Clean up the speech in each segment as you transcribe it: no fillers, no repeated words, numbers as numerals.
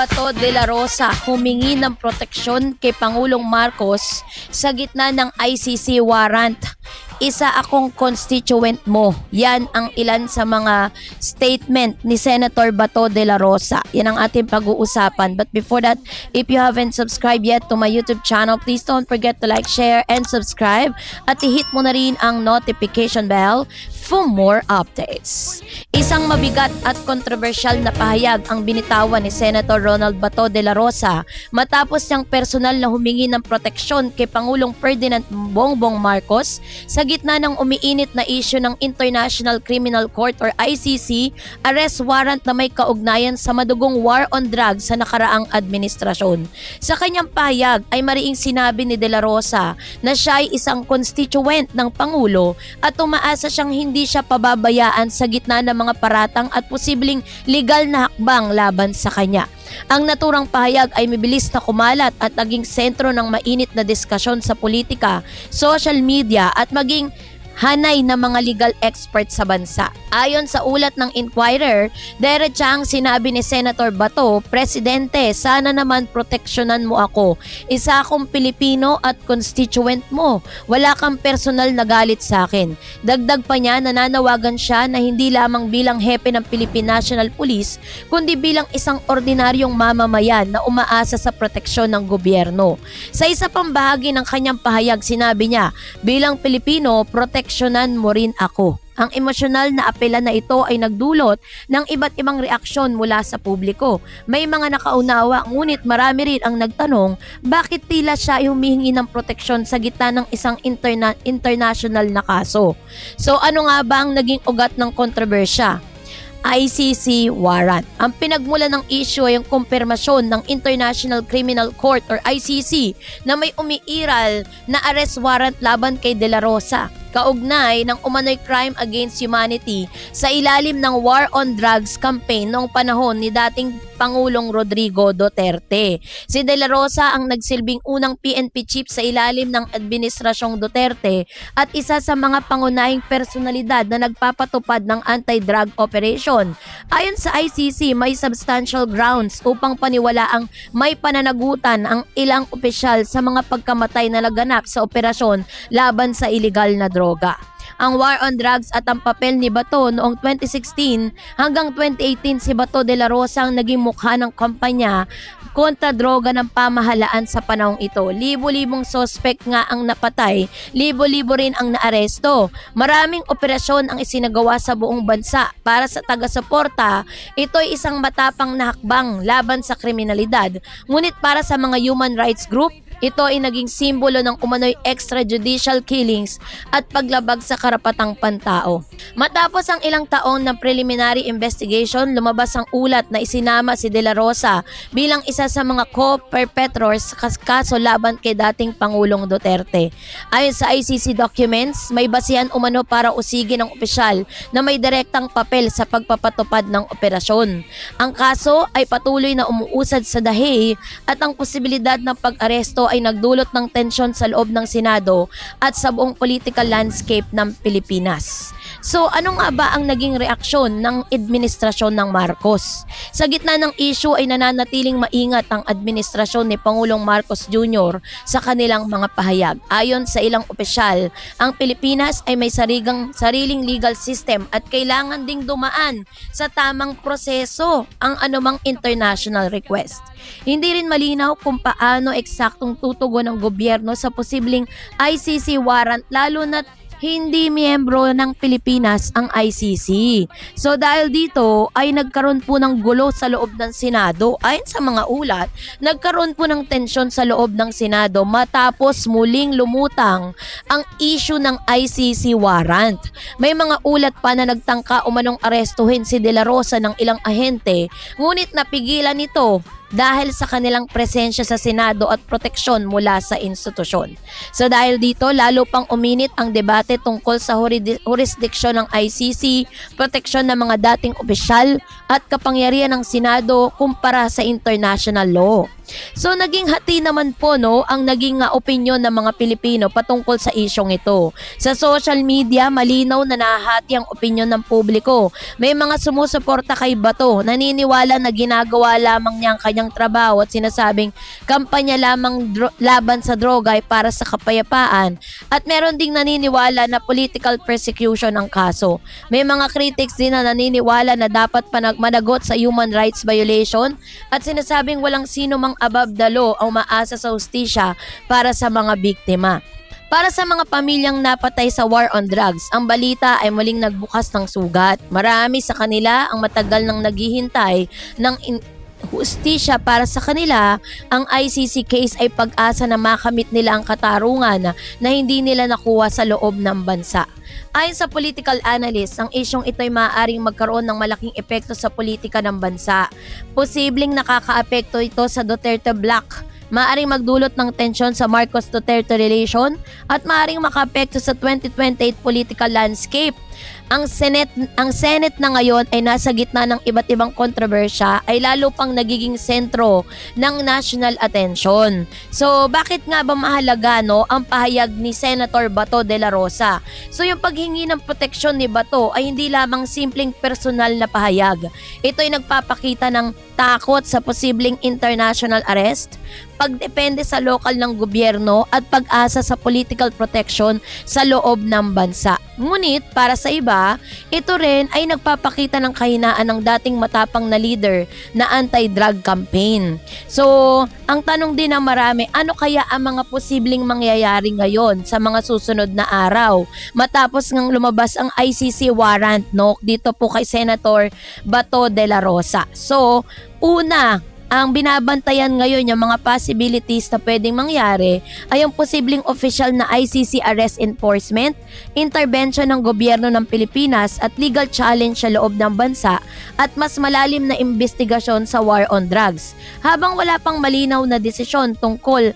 Bato de la Rosa humingi ng proteksyon kay Pangulong Marcos sa gitna ng ICC warrant. Isa akong constituent mo. Yan ang ilan sa mga statement ni Senator Bato de la Rosa. Yan ang ating pag-uusapan. But before that, if you haven't subscribed yet to my YouTube channel, please don't forget to like, share, and subscribe. At i-hit mo na rin ang notification bell for more updates. Isang mabigat at kontrobersyal na pahayag ang binitawan ni Senator Ronald Bato de la Rosa matapos niyang personal na humingi ng proteksyon kay Pangulong Ferdinand Bongbong Marcos sa gitna ng umiinit na issue ng International Criminal Court or ICC arrest warrant na may kaugnayan sa madugong war on drugs sa nakaraang administrasyon. Sa kanyang pahayag ay mariing sinabi ni de la Rosa na siya ay isang constituent ng Pangulo at umaasa siyang hindi siya pababayaan sa gitna ng mga paratang at posibleng legal na hakbang laban sa kanya. Ang naturang pahayag ay mabilis na kumalat at naging sentro ng mainit na diskusyon sa politika, social media at maging hanay ng mga legal experts sa bansa. Ayon sa ulat ng Inquirer, diretsang sinabi ni Senator Bato, Presidente, sana naman proteksyonan mo ako. Isa akong Pilipino at constituent mo. Wala kang personal na galit sa akin. Dagdag pa niya, nananawagan siya na hindi lamang bilang hepe ng Philippine National Police, kundi bilang isang ordinaryong mamamayan na umaasa sa proteksyon ng gobyerno. Sa isa pang bahagi ng kanyang pahayag, sinabi niya, bilang Pilipino, proteksyonan mo rin ako. Ang emosyonal na apela na ito ay nagdulot ng iba't ibang reaksyon mula sa publiko. May mga nakaunawa ngunit marami rin ang nagtanong bakit tila siya ay humihingi ng proteksyon sa gitna ng isang international na kaso. So ano nga ba ang naging ugat ng kontrobersya? ICC warrant. Ang pinagmula ng issue ay ang kumpirmasyon ng International Criminal Court or ICC na may umiiral na arrest warrant laban kay de la Rosa kaugnay ng umano'y crime against humanity sa ilalim ng war on drugs campaign noong panahon ni dating Pangulong Rodrigo Duterte. Si de la Rosa ang nagsilbing unang PNP chief sa ilalim ng Administrasyong Duterte at isa sa mga pangunahing personalidad na nagpapatupad ng anti-drug operation. Ayon sa ICC, may substantial grounds upang paniwalaang may pananagutan ang ilang opisyal sa mga pagkamatay na naganap sa operasyon laban sa iligal na droga. Ang war on drugs at ang papel ni Bato noong 2016 hanggang 2018 si Bato de la Rosa ang naging mukha ng kampanya kontra droga ng pamahalaan sa panahong ito. Libo-libong sospek nga ang napatay, libo-libo rin ang naaresto. Maraming operasyon ang isinagawa sa buong bansa para sa taga-suporta. Ito ay isang matapang na hakbang laban sa kriminalidad. Ngunit para sa mga human rights group, ito ay naging simbolo ng umano'y extrajudicial killings at paglabag sa karapatang pantao. Matapos ang ilang taon ng preliminary investigation, lumabas ang ulat na isinama si de la Rosa bilang isa sa mga co-perpetrators sa kaso laban kay dating Pangulong Duterte. Ayon sa ICC documents, may basihan umano para usigin ng opisyal na may direktang papel sa pagpapatupad ng operasyon. Ang kaso ay patuloy na umuusad sa dahi at ang posibilidad ng pag-aresto ay nagdulot ng tensyon sa loob ng Senado at sa buong political landscape ng Pilipinas. So ano nga ba ang naging reaksyon ng administrasyon ng Marcos? Sa gitna ng issue ay nananatiling maingat ang administrasyon ni Pangulong Marcos Jr. sa kanilang mga pahayag. Ayon sa ilang opisyal, ang Pilipinas ay may sariling legal system at kailangan ding dumaan sa tamang proseso ang anumang international request. Hindi rin malinaw kung paano eksaktong tutugon ng gobyerno sa posibleng ICC warrant lalo na't hindi miyembro ng Pilipinas ang ICC. So dahil dito ay nagkaroon po ng gulo sa loob ng Senado. Ayon sa mga ulat, nagkaroon po ng tensyon sa loob ng Senado matapos muling lumutang ang issue ng ICC warrant. May mga ulat pa na nagtangka umanong arestuhin si de la Rosa ng ilang ahente, ngunit napigilan nito dahil sa kanilang presensya sa Senado at proteksyon mula sa institusyon. So dahil dito, lalo pang uminit ang debate tungkol sa jurisdiksyon ng ICC, proteksyon ng mga dating opisyal at kapangyarihan ng Senado kumpara sa international law. So naging hati naman po no ang naging opinyon ng mga Pilipino patungkol sa isyong ito. Sa social media, malinaw na nahahati ang opinyon ng publiko. May mga sumusuporta kay Bato, naniniwala na ginagawa lamang niya ang kanyang trabaho at sinasabing kampanya lamang laban sa droga ay para sa kapayapaan. At meron ding naniniwala na political persecution ang kaso. May mga critics din na naniniwala na dapat managot sa human rights violation at sinasabing walang sino mang above the law ang umaasa sa hustisya para sa mga biktima. Para sa mga pamilyang napatay sa war on drugs, ang balita ay muling nagbukas ng sugat. Marami sa kanila ang matagal nang naghihintay ng hustisya para sa kanila. Ang ICC case ay pag-asa na makamit nila ang katarungan na hindi nila nakuha sa loob ng bansa. Ayon sa political analyst, ang isyong ito ay maaaring magkaroon ng malaking epekto sa politika ng bansa. Posibleng nakakaapekto ito sa Duterte bloc, maaaring magdulot ng tensyon sa Marcos-Duterte relation at maaaring makaapekto sa 2028 political landscape. Ang Senate na ngayon ay nasa gitna ng iba't ibang kontrobersya ay lalo pang nagiging sentro ng national attention. So bakit nga ba mahalaga ang pahayag ni Senator Bato de la Rosa? So yung paghingi ng proteksyon ni Bato ay hindi lamang simpleng personal na pahayag. Ito ay nagpapakita ng takot sa posibleng international arrest, pagdepende sa lokal ng gobyerno at pag-asa sa political protection sa loob ng bansa. Ngunit para sa iba, ito rin ay nagpapakita ng kahinaan ng dating matapang na leader na anti-drug campaign. So, ang tanong din ng marami, ano kaya ang mga posibleng mangyayari ngayon sa mga susunod na araw matapos ngang lumabas ang ICC warrant dito po kay Senator Bato de la Rosa. So, una, ang binabantayan ngayon yung mga possibilities na pwedeng mangyari ay ang posibleng official na ICC arrest enforcement, intervention ng gobyerno ng Pilipinas at legal challenge sa loob ng bansa at mas malalim na investigasyon sa war on drugs. Habang wala pang malinaw na desisyon tungkol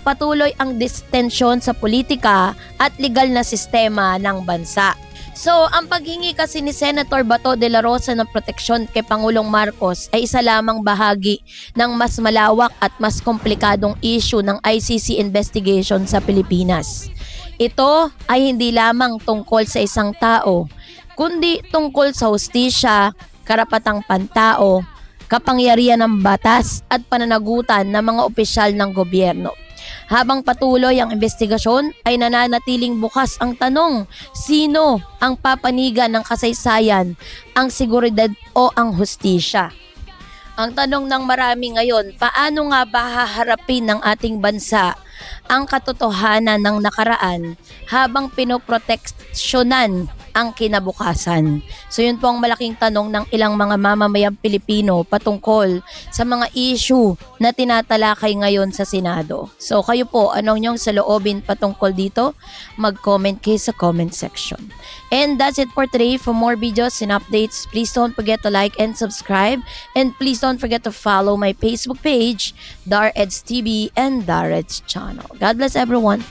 patuloy ang distensyon sa politika at legal na sistema ng bansa. So, ang paghingi kasi ni Senator Bato de la Rosa ng proteksyon kay Pangulong Marcos ay isa lamang bahagi ng mas malawak at mas komplikadong issue ng ICC investigation sa Pilipinas. Ito ay hindi lamang tungkol sa isang tao, kundi tungkol sa hustisya, karapatang pantao, kapangyarihan ng batas at pananagutan ng mga opisyal ng gobyerno. Habang patuloy ang investigasyon ay nananatiling bukas ang tanong, sino ang papanigan ng kasaysayan, ang seguridad o ang hustisya? Ang tanong ng marami ngayon, paano nga ba haharapin ng ating bansa ang katotohanan ng nakaraan habang pinoproteksyonan ang kinabukasan? So yun po ang malaking tanong ng ilang mga mamamayang Pilipino patungkol sa mga issue na tinatalakay ngayon sa Senado. So kayo po, anong nyong saloobin patungkol dito? Mag-comment kayo sa comment section. And that's it for today. For more videos and updates, please don't forget to like and subscribe. And please don't forget to follow my Facebook page, DarEds TV and DarEds channel. God bless everyone.